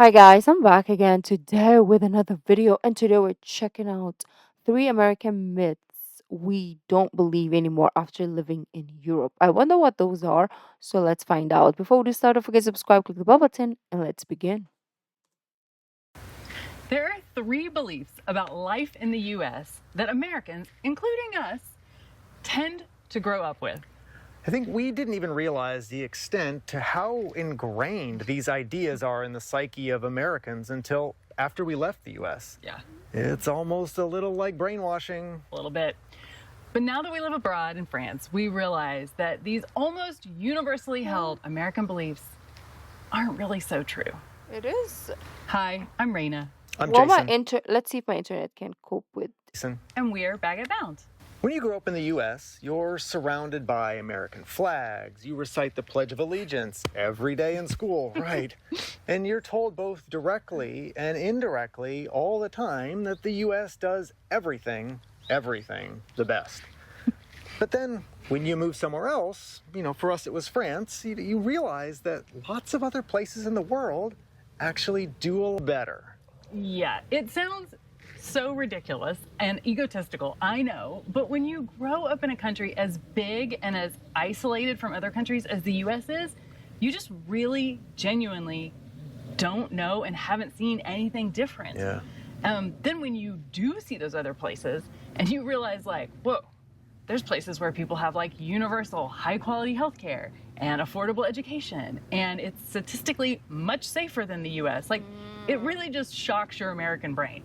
Hi guys, I'm back again today with another video, and today we're checking out three American myths we don't believe anymore after living in Europe. I wonder what those are, so let's find out. Before we start, don't forget to subscribe, click the bell button, and let's begin. There are three beliefs about life in the US that Americans, including us, tend to grow up with. I think we didn't even realize the extent to how ingrained these ideas are in the psyche of Americans until after we left the US. Yeah, It's almost a little like brainwashing. a little bit. But now that we live abroad in France, we realize that these almost universally held American beliefs aren't really so true. It is. Hi, I'm Raina, I'm Well, Jason. let's see if my internet can cope with. and we're Baguio Bound. When you grow up in the US, you're surrounded by American flags. You recite the Pledge of Allegiance every day in school, right? And you're told both directly and indirectly all the time that the US does everything the best. But then when you move somewhere else, for us it was France, you realize that lots of other places in the world actually do a little better. Yeah, it sounds so ridiculous and egotistical, I know, but when you grow up in a country as big and as isolated from other countries as the US is, you just really genuinely don't know and haven't seen anything different. Yeah. Then when you do see those other places and you realize, like, whoa, there's places where people have like universal high quality healthcare and affordable education, and it's statistically much safer than the US. Like, it really just shocks your American brain.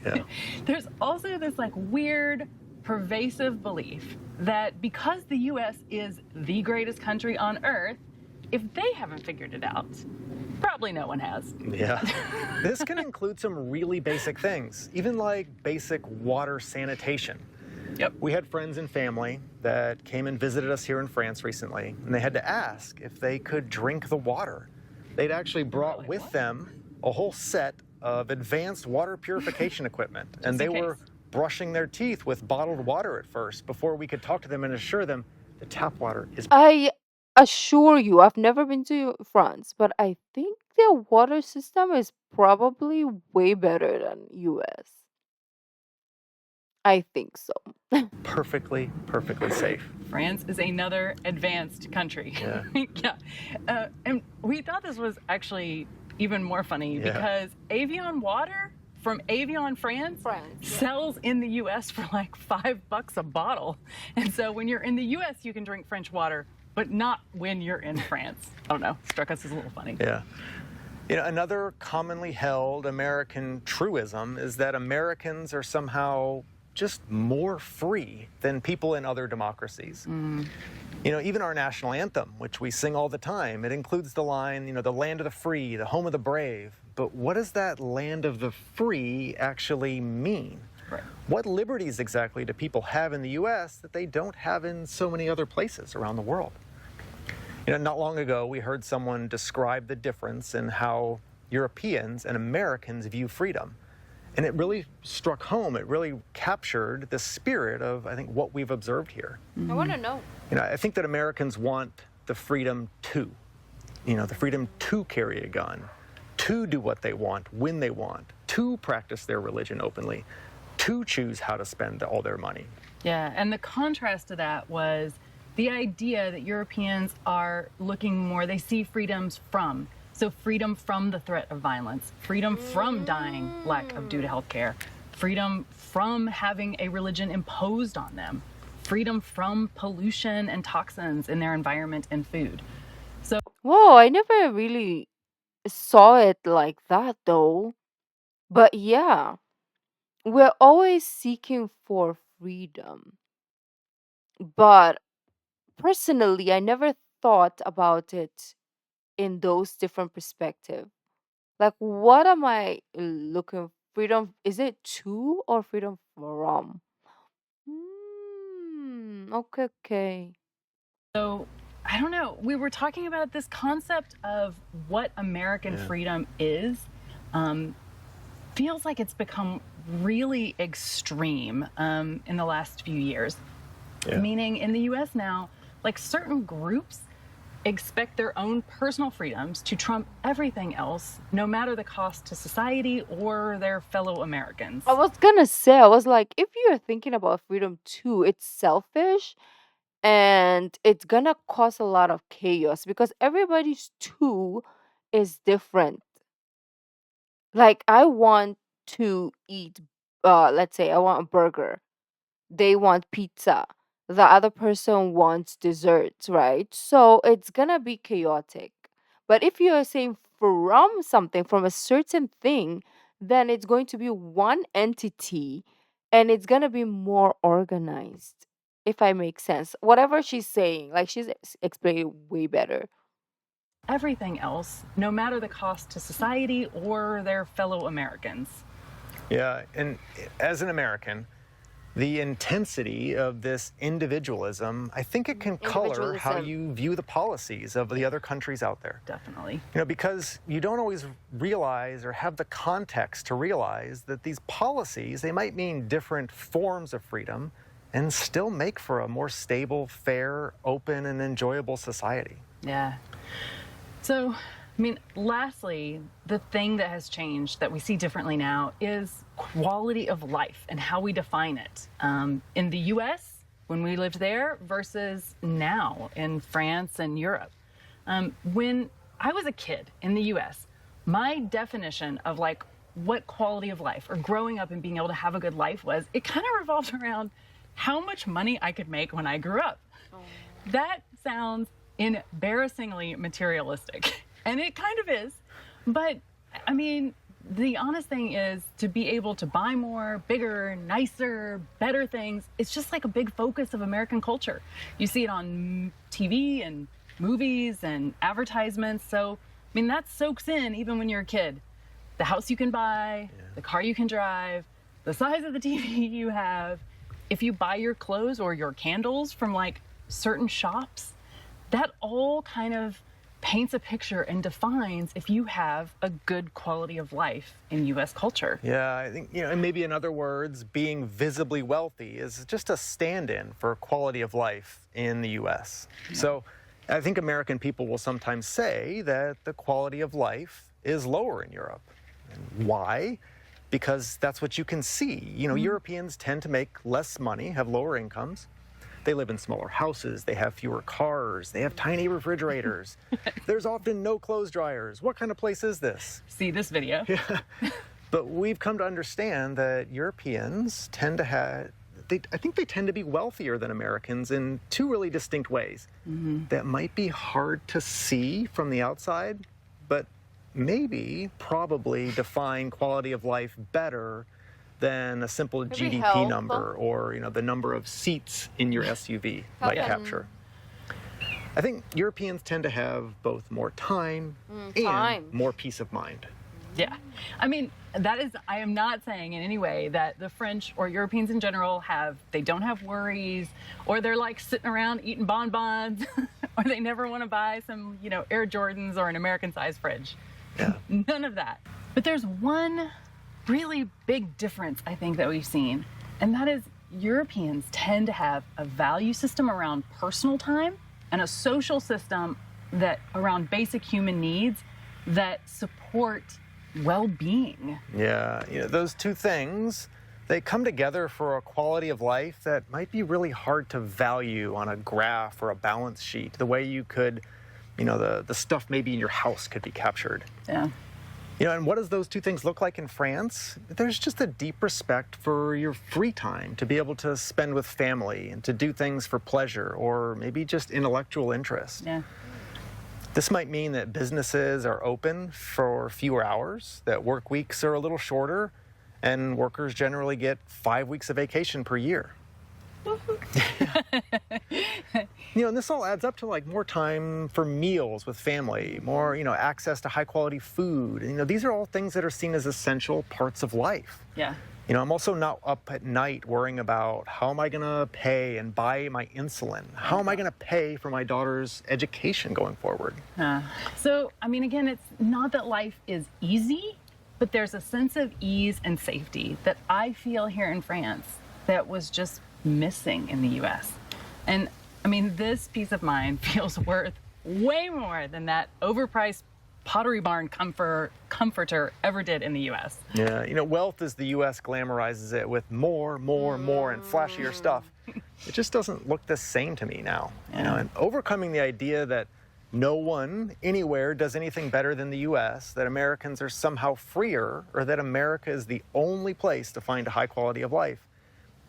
Yeah. There's also this like weird, pervasive belief that because the US is the greatest country on earth, if they haven't figured it out, probably no one has. Yeah. This can include some really basic things, even like basic water sanitation. Yep. We had friends and family that came and visited us here in France recently, and they had to ask if they could drink the water. They'd actually brought like, with what? them a whole set of advanced water purification equipment, and they were brushing their teeth with bottled water at first before we could talk to them and assure them the tap water is. I assure you, I've never been to France, but I think their water system is probably way better than US. I think so. Perfectly safe. France is another advanced country. Yeah. Yeah. And we thought this was actually even more funny Yeah. because Avion water from Avion, France, sells in the US for like $5 a bottle. And so when you're in the US, you can drink French water, but not when you're in France. I don't know, struck us as a little funny. Yeah. Another commonly held American truism is that Americans are somehow just more free than people in other democracies. Even our national anthem, which we sing all the time, it includes the line, the land of the free, the home of the brave. But what does that land of the free actually mean? Right. What liberties exactly do people have in the US that they don't have in so many other places around the world? Not long ago, we heard someone describe the difference in how Europeans and Americans view freedom. And it really struck home. It really captured the spirit of, I think, what we've observed here. I want to know. I think that Americans want the freedom the freedom to carry a gun, to do what they want, when they want, to practice their religion openly, to choose how to spend all their money. Yeah, and the contrast to that was the idea that Europeans are looking more, they see freedoms from. So freedom from the threat of violence, freedom from dying lack of due to health care, freedom from having a religion imposed on them, freedom from pollution and toxins in their environment and food. So Whoa, I never really saw it like that though. But yeah, we're always seeking for freedom. But personally, I never thought about it in those different perspectives. Like, what am I looking freedom? Is it to or freedom from? Okay, okay. So, I don't know. We were talking about this concept of what American freedom is. Feels like it's become really extreme in the last few years. Yeah. Meaning in the US now, like certain groups expect their own personal freedoms to trump everything else, no matter the cost to society or their fellow Americans. I was gonna say, I was like, if you're thinking about freedom too, it's selfish and it's gonna cause a lot of chaos because everybody's too is different. Like, I want to eat, let's say I want a burger. They want pizza. The other person wants desserts, right? So it's gonna be chaotic. But if you're saying from something, from a certain thing, then it's going to be one entity and it's gonna be more organized, if I make sense. Whatever she's saying, like she's explaining it way better. Everything else, no matter the cost to society or their fellow Americans. Yeah, and as an American, the intensity of this individualism, I think it can color how Individualism. you view the policies of the other countries out there. Definitely. Because you don't always realize or have the context to realize that these policies, they might mean different forms of freedom and still make for a more stable, fair, open, and enjoyable society. Yeah. So, lastly, the thing that has changed that we see differently now is quality of life and how we define it. In the US, when we lived there, versus now in France and Europe. When I was a kid in the US, my definition of like what quality of life or growing up and being able to have a good life was, it kind of revolved around how much money I could make when I grew up. That sounds embarrassingly materialistic, and it kind of is. But the honest thing is to be able to buy more, bigger, nicer, better things. It's just like a big focus of American culture. You see it on TV and movies and advertisements. So, that soaks in even when you're a kid. The house you can buy, the car you can drive, the size of the TV you have. If you buy your clothes or your candles from like certain shops, that all kind of paints a picture and defines if you have a good quality of life in U.S. culture. Yeah, I think, and maybe in other words, being visibly wealthy is just a stand-in for quality of life in the U.S. Yeah. So I think American people will sometimes say that the quality of life is lower in Europe. And why? Because that's what you can see. Europeans tend to make less money, have lower incomes. They live in smaller houses, they have fewer cars, they have tiny refrigerators. There's often no clothes dryers. What kind of place is this? See this video. Yeah. But we've come to understand that Europeans tend to have, I think they tend to be wealthier than Americans in two really distinct ways that might be hard to see from the outside, but probably define quality of life better than a simple GDP number or the number of seats in your SUV might capture. I think Europeans tend to have both more time and more peace of mind. Yeah. I am not saying in any way that the French or Europeans in general they don't have worries, or they're like sitting around eating bonbons, or they never want to buy some, Air Jordans or an American-sized fridge. Yeah. None of that. But there's one really big difference, I think, that we've seen, and that is Europeans tend to have a value system around personal time and a social system that around basic human needs that support well-being. Yeah, those two things, they come together for a quality of life that might be really hard to value on a graph or a balance sheet, the way you could, the stuff maybe in your house could be captured. Yeah. And what does those two things look like in France? There's just a deep respect for your free time to be able to spend with family and to do things for pleasure or maybe just intellectual interest. Yeah. This might mean that businesses are open for fewer hours, that work weeks are a little shorter, and workers generally get 5 weeks of vacation per year. And this all adds up to like more time for meals with family, more, access to high quality food. These are all things that are seen as essential parts of life. Yeah. I'm also not up at night worrying about how am I going to pay and buy my insulin? How am I going to pay for my daughter's education going forward? So, again, it's not that life is easy, but there's a sense of ease and safety that I feel here in France that was just missing in the U.S. And this peace of mind feels worth way more than that overpriced Pottery Barn comforter ever did in the US. Yeah, wealth as the US glamorizes it with more, more, and flashier stuff. It just doesn't look the same to me now. And overcoming the idea that no one anywhere does anything better than the US, that Americans are somehow freer, or that America is the only place to find a high quality of life.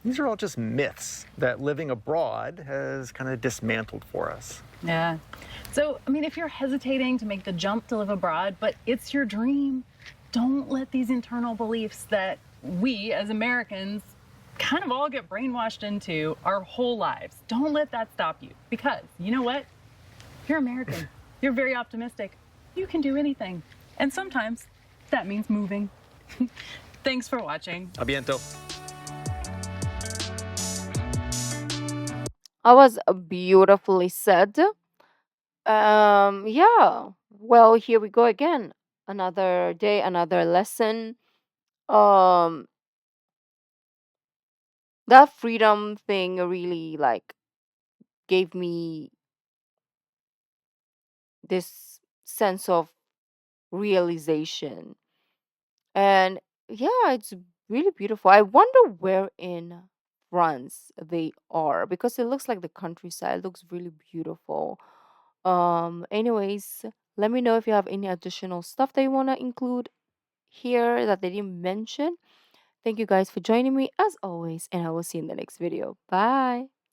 These are all just myths that living abroad has kind of dismantled for us. Yeah. So, if you're hesitating to make the jump to live abroad, but it's your dream, don't let these internal beliefs that we as Americans kind of all get brainwashed into our whole lives. Don't let that stop you, because you know what? You're American. You're very optimistic. You can do anything. And sometimes that means moving. Thanks for watching. Abiento. That was beautifully said. Yeah. Well, here we go again. Another day, another lesson. Um, that freedom thing really gave me this sense of realization. And yeah, it's really beautiful. I wonder where in France they are, because it looks like the countryside looks really beautiful. Anyways, let me know if you have any additional stuff that you want to include here that they didn't mention. Thank you guys for joining me as always, and I will see you in the next video. Bye.